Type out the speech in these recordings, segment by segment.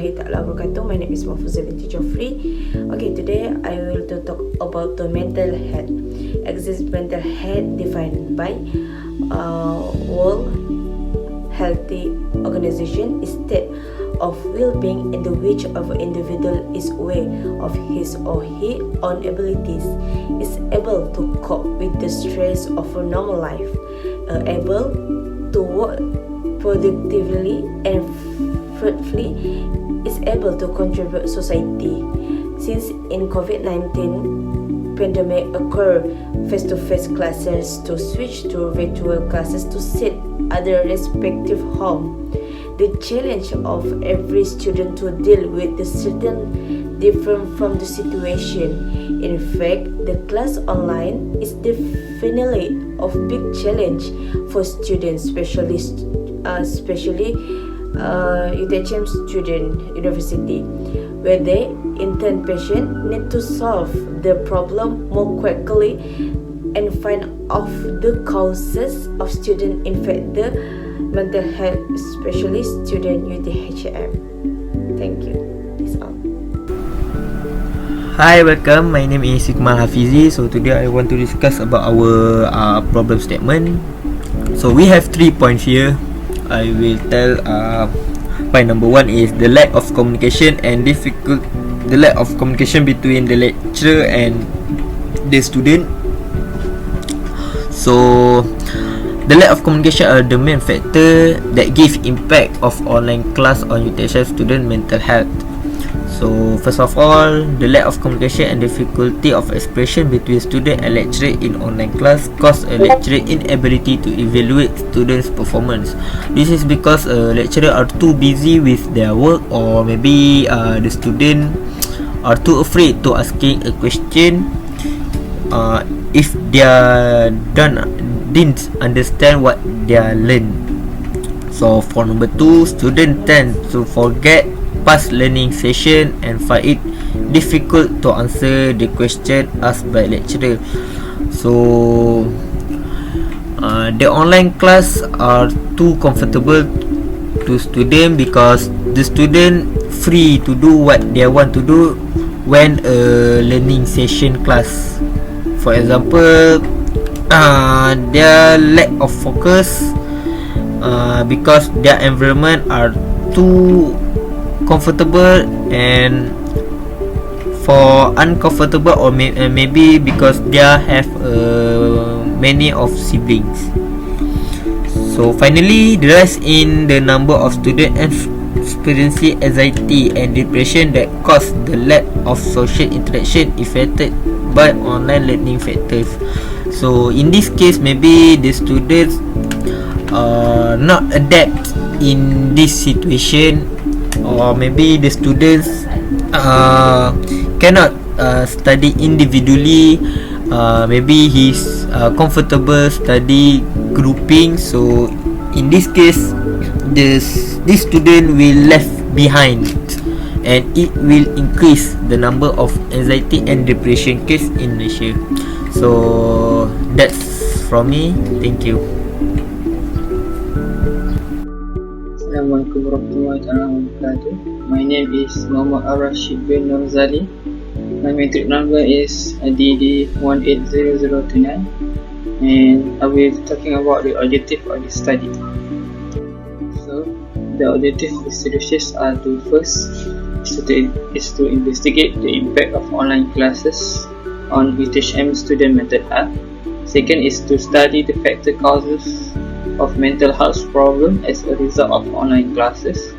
warahmatullahi ta'ala wabarakatuh. My name is MAHFUDZAH binti JOFFRI. Okay, today I will talk about the mental health. Exists mental health defined by World Healthy Organization is state of well-being in the which of an individual is aware of his or her own abilities, is able to cope with the stress of a normal life, able to work productively and fruitfully, is able to contribute society. Since in COVID-19 pandemic occurred, face-to-face classes to switch to virtual classes to sit at their respective home. The challenge of every student to deal with the certain different from the situation. In fact, the class online is definitely a big challenge for students, especially UTHM student university, where they intern patient need to solve the problem more quickly and find out the causes of student infect the mental health, especially student UTHM. Thank you. Peace out. Hi, welcome. My name is IKMAL HAFIZI. So today I want to discuss about our problem statement. So we have 3 points here. I will tell point number 1 is the lack of communication and the lack of communication between the lecturer and the student. So the lack of communication are the main factor that give impact of online class on UTHM student mental health. So first of all, the lack of communication and difficulty of expression between student and lecturer in online class cause a lecturer inability to evaluate students' performance. This is because lecturer are too busy with their work, or maybe the student are too afraid to asking a question if they didn't understand what they learned. So for number 2, students tend to forget past learning session and find it difficult to answer the question asked by lecturer. So the online class are too comfortable to student because the student free to do what they want to do when a learning session class. For example, their lack of focus because their environment are too comfortable, and for uncomfortable, or maybe because they have many of siblings. So finally, the rise in the number of students experiencing anxiety and depression that cause the lack of social interaction affected by online learning factors. So in this case, maybe the students not adapt in this situation, or maybe the students cannot study individually. Maybe he's comfortable study grouping. So in this case, this student will left behind, and it will increase the number of anxiety and depression case in Malaysia. So that's from me. Thank you. Assalamualaikum warahmatullahi wabarakatuh. My name is Muhammad AR-RASHID bin NORZALI. My metric number is DD180029, and I will be talking about the objective of the study. So the objective of the studies are to first is to investigate the impact of online classes on UTHM student mental health. Second is to study the factor causes of mental health problem as a result of online classes,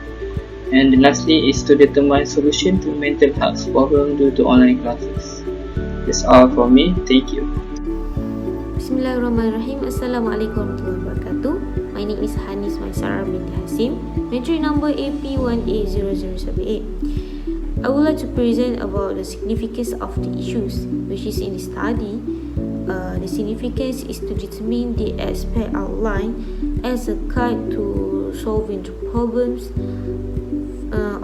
and lastly is to determine solution to mental health problem due to online classes. That's all from me. Thank you. Bismillahirrahmanirrahim. Assalamualaikum warahmatullahi wabarakatuh. My name is Hanis Maisarah binti HASSIM, metric number AP1A0078. I would like to present about the significance of the issues which is in the study. The significance is to determine the aspect outline as a guide to solving the problems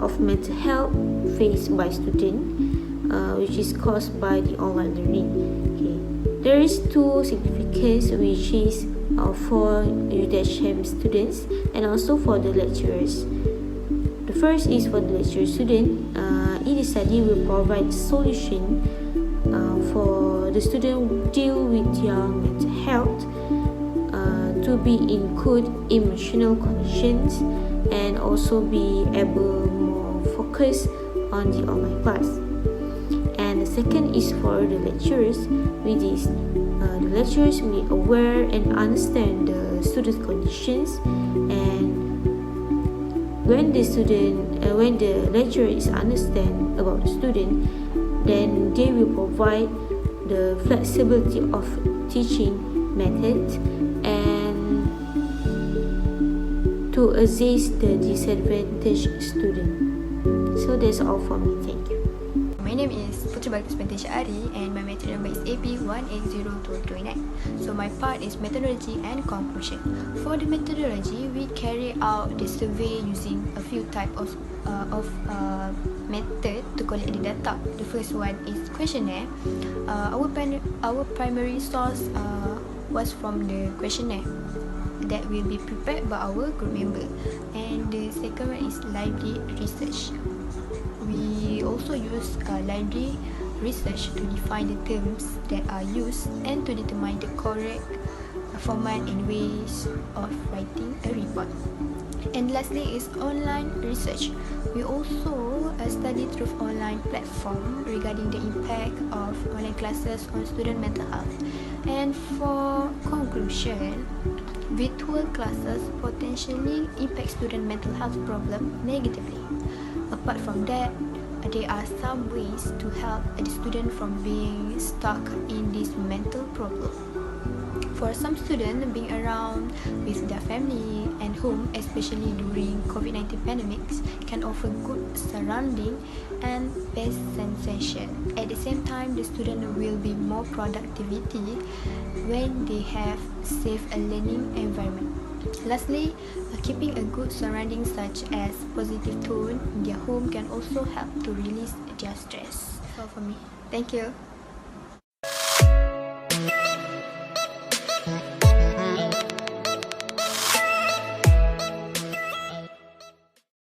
of mental health faced by students, which is caused by the online learning. Okay. There is two significance, which is for UTHM students and also for the lecturers. The First is for the lecturer student. This study will provide solution for the student who deal with their mental health to be in good emotional conditions and also be able more focus on the online class. And the second is for the lecturers, which is the lecturers will aware and understand the student's conditions, and when the lecturer is understand about the student, then they will provide the flexibility of teaching methods and to assist the disadvantaged student. So that's all for me. Thank you. My name is BALKIS binti SHA'ARI and my material number is AP 180229. So my part is methodology and conclusion. For the methodology, we carry out the survey using a few types of method to collect the data. The first one is questionnaire. Our primary source was from the questionnaire that will be prepared by our group member, and the second one is library research. We also use library research to define the terms that are used and to determine the correct format and ways of writing a report. And lastly is online research. We also study through online platform regarding the impact of online classes on student mental health. And for conclusion, virtual classes potentially impact student mental health problem negatively. Apart from that, there are some ways to help the student from being stuck in this mental problem. For some students, being around with their family and home, especially during COVID-19 pandemics, can offer good surrounding and best sensation. At the same time, the student will be more productivity when they have safe learning environment. Lastly, keeping a good surrounding such as positive tone in their home can also help to release their stress. That's all for me. Thank you.